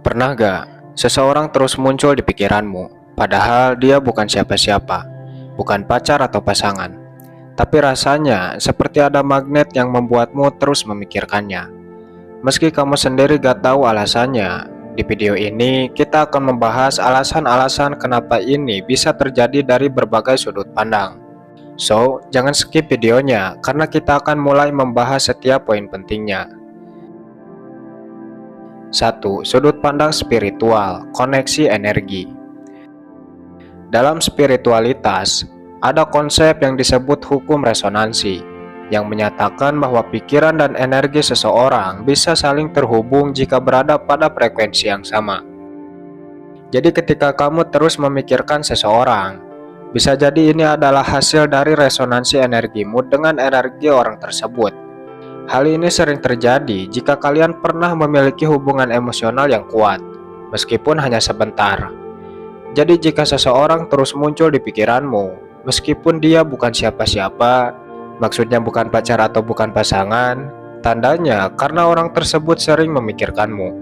Pernah gak seseorang terus muncul di pikiranmu, padahal dia bukan siapa-siapa, bukan pacar atau pasangan, tapi rasanya seperti ada magnet yang membuatmu terus memikirkannya. Meski kamu sendiri gak tahu alasannya, di video ini kita akan membahas alasan-alasan kenapa ini bisa terjadi dari berbagai sudut pandang. So, jangan skip videonya karena kita akan mulai membahas setiap poin pentingnya. 1. Sudut pandang spiritual, koneksi energi. Dalam spiritualitas, ada konsep yang disebut hukum resonansi, yang menyatakan bahwa pikiran dan energi seseorang bisa saling terhubung jika berada pada frekuensi yang sama. Jadi ketika kamu terus memikirkan seseorang, bisa jadi ini adalah hasil dari resonansi energimu dengan energi orang tersebut. Hal ini sering terjadi jika kalian pernah memiliki hubungan emosional yang kuat, meskipun hanya sebentar. Jadi jika seseorang terus muncul di pikiranmu, meskipun dia bukan siapa-siapa, maksudnya bukan pacar atau bukan pasangan, tandanya karena orang tersebut sering memikirkanmu.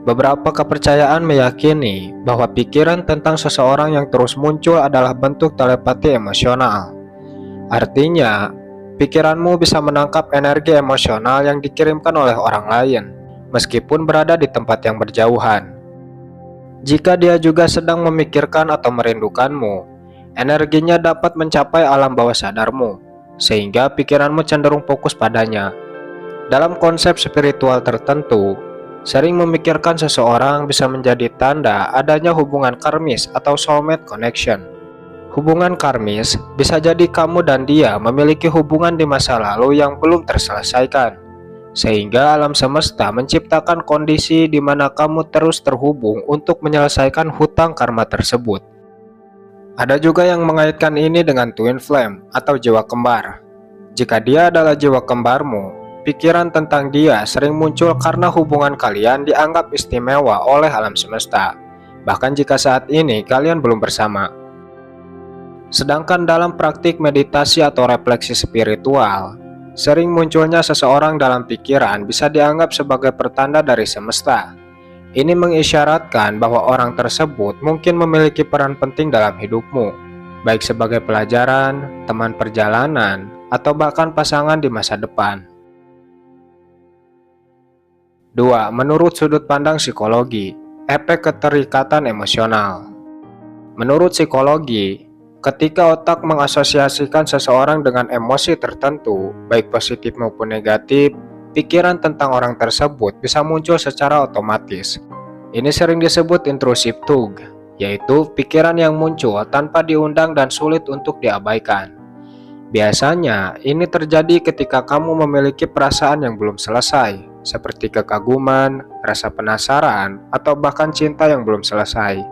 Beberapa kepercayaan meyakini bahwa pikiran tentang seseorang yang terus muncul adalah bentuk telepati emosional. Artinya, pikiranmu bisa menangkap energi emosional yang dikirimkan oleh orang lain, meskipun berada di tempat yang berjauhan. Jika dia juga sedang memikirkan atau merindukanmu, energinya dapat mencapai alam bawah sadarmu, sehingga pikiranmu cenderung fokus padanya. Dalam konsep spiritual tertentu, sering memikirkan seseorang bisa menjadi tanda adanya hubungan karmis atau soulmate connection. Hubungan karmis bisa jadi kamu dan dia memiliki hubungan di masa lalu yang belum terselesaikan, sehingga alam semesta menciptakan kondisi di mana kamu terus terhubung untuk menyelesaikan hutang karma tersebut. Ada juga yang mengaitkan ini dengan twin flame atau jiwa kembar. Jika dia adalah jiwa kembarmu, pikiran tentang dia sering muncul karena hubungan kalian dianggap istimewa oleh alam semesta, bahkan jika saat ini kalian belum bersama. Sedangkan dalam praktik meditasi atau refleksi spiritual, sering munculnya seseorang dalam pikiran bisa dianggap sebagai pertanda dari semesta. Ini mengisyaratkan bahwa orang tersebut mungkin memiliki peran penting dalam hidupmu, baik sebagai pelajaran, teman perjalanan, atau bahkan pasangan di masa depan. 2. Menurut sudut pandang psikologi, efek keterikatan emosional. Menurut psikologi, ketika otak mengasosiasikan seseorang dengan emosi tertentu, baik positif maupun negatif, pikiran tentang orang tersebut bisa muncul secara otomatis. Ini sering disebut intrusive thought, yaitu pikiran yang muncul tanpa diundang dan sulit untuk diabaikan. Biasanya, ini terjadi ketika kamu memiliki perasaan yang belum selesai, seperti kekaguman, rasa penasaran, atau bahkan cinta yang belum selesai.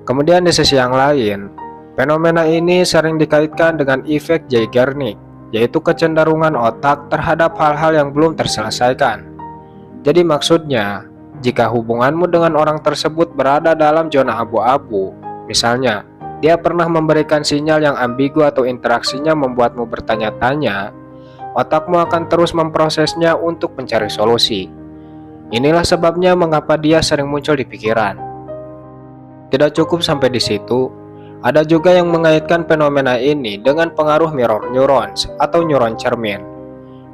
Kemudian di sisi yang lain, fenomena ini sering dikaitkan dengan efek Zeigarnik, yaitu kecenderungan otak terhadap hal-hal yang belum terselesaikan. Jadi maksudnya, jika hubunganmu dengan orang tersebut berada dalam zona abu-abu, misalnya, dia pernah memberikan sinyal yang ambigu atau interaksinya membuatmu bertanya-tanya, otakmu akan terus memprosesnya untuk mencari solusi. Inilah sebabnya mengapa dia sering muncul di pikiran. Tidak cukup sampai di situ, ada juga yang mengaitkan fenomena ini dengan pengaruh mirror neurons atau neuron cermin.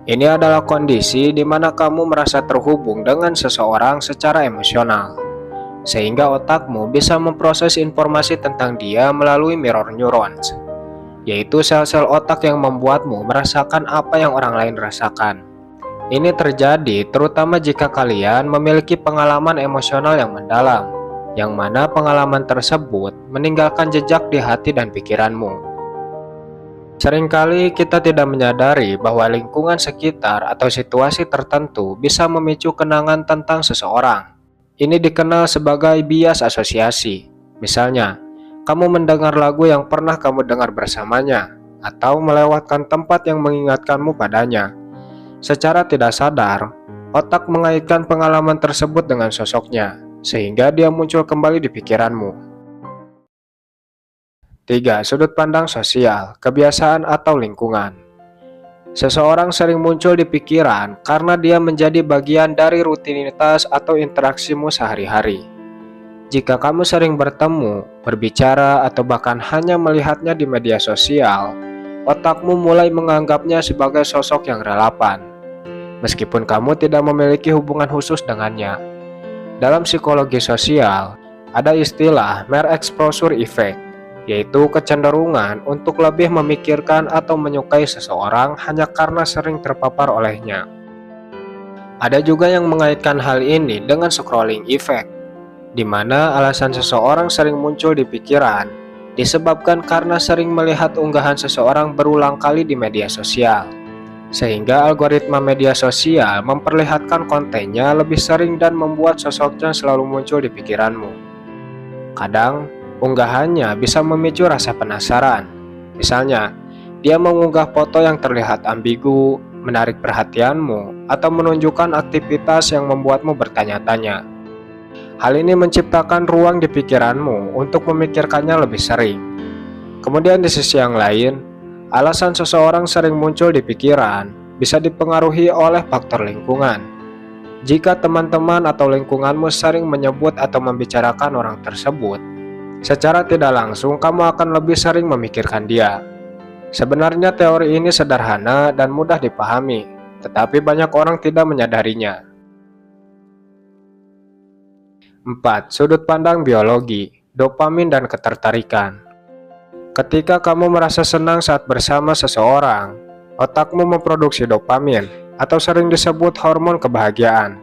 Ini adalah kondisi di mana kamu merasa terhubung dengan seseorang secara emosional, sehingga otakmu bisa memproses informasi tentang dia melalui mirror neurons, yaitu sel-sel otak yang membuatmu merasakan apa yang orang lain rasakan. Ini terjadi terutama jika kalian memiliki pengalaman emosional yang mendalam, yang mana pengalaman tersebut meninggalkan jejak di hati dan pikiranmu. Seringkali kita tidak menyadari bahwa lingkungan sekitar atau situasi tertentu bisa memicu kenangan tentang seseorang. Ini dikenal sebagai bias asosiasi. Misalnya, kamu mendengar lagu yang pernah kamu dengar bersamanya, atau melewatkan tempat yang mengingatkanmu padanya. Secara tidak sadar, otak mengaitkan pengalaman tersebut dengan sosoknya, sehingga dia muncul kembali di pikiranmu. 3. Sudut pandang sosial, kebiasaan atau lingkungan. Seseorang sering muncul di pikiran karena dia menjadi bagian dari rutinitas atau interaksimu sehari-hari. Jika kamu sering bertemu, berbicara, atau bahkan hanya melihatnya di media sosial, otakmu mulai menganggapnya sebagai sosok yang relevan, meskipun kamu tidak memiliki hubungan khusus dengannya. Dalam psikologi sosial, ada istilah mere exposure effect, yaitu kecenderungan untuk lebih memikirkan atau menyukai seseorang hanya karena sering terpapar olehnya. Ada juga yang mengaitkan hal ini dengan scrolling effect, di mana alasan seseorang sering muncul di pikiran disebabkan karena sering melihat unggahan seseorang berulang kali di media sosial, sehingga algoritma media sosial memperlihatkan kontennya lebih sering dan membuat sosoknya selalu muncul di pikiranmu. Kadang, unggahannya bisa memicu rasa penasaran. Misalnya, dia mengunggah foto yang terlihat ambigu, menarik perhatianmu, atau menunjukkan aktivitas yang membuatmu bertanya-tanya. Hal ini menciptakan ruang di pikiranmu untuk memikirkannya lebih sering. Kemudian di sisi yang lain, alasan seseorang sering muncul di pikiran bisa dipengaruhi oleh faktor lingkungan. Jika teman-teman atau lingkunganmu sering menyebut atau membicarakan orang tersebut, secara tidak langsung kamu akan lebih sering memikirkan dia. Sebenarnya teori ini sederhana dan mudah dipahami, tetapi banyak orang tidak menyadarinya. 4. Sudut pandang biologi, dopamin dan ketertarikan. Ketika kamu merasa senang saat bersama seseorang, otakmu memproduksi dopamin atau sering disebut hormon kebahagiaan.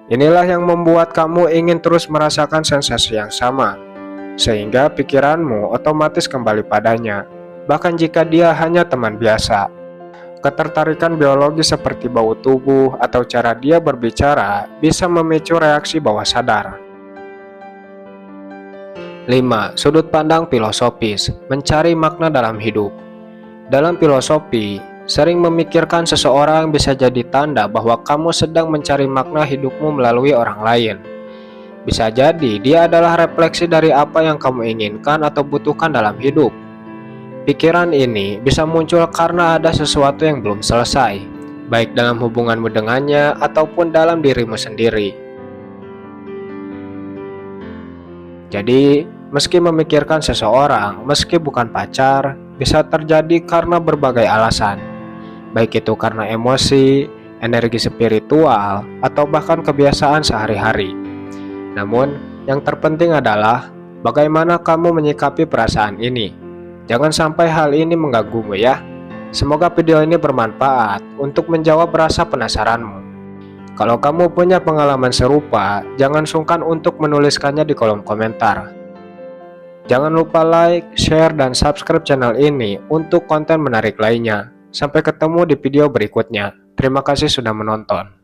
Inilah yang membuat kamu ingin terus merasakan sensasi yang sama, sehingga pikiranmu otomatis kembali padanya, bahkan jika dia hanya teman biasa. Ketertarikan biologi seperti bau tubuh atau cara dia berbicara bisa memicu reaksi bawah sadar. 5. Sudut pandang filosofis, mencari makna dalam hidup. Dalam filosofi, sering memikirkan seseorang bisa jadi tanda bahwa kamu sedang mencari makna hidupmu melalui orang lain. Bisa jadi dia adalah refleksi dari apa yang kamu inginkan atau butuhkan dalam hidup. Pikiran ini bisa muncul karena ada sesuatu yang belum selesai, baik dalam hubunganmu dengannya ataupun dalam dirimu sendiri. Jadi, meski memikirkan seseorang, meski bukan pacar, bisa terjadi karena berbagai alasan, baik itu karena emosi, energi spiritual, atau bahkan kebiasaan sehari-hari. Namun, yang terpenting adalah bagaimana kamu menyikapi perasaan ini. Jangan sampai hal ini mengganggumu ya. Semoga video ini bermanfaat untuk menjawab rasa penasaranmu. Kalau kamu punya pengalaman serupa, jangan sungkan untuk menuliskannya di kolom komentar. Jangan lupa like, share, dan subscribe channel ini untuk konten menarik lainnya. Sampai ketemu di video berikutnya. Terima kasih sudah menonton.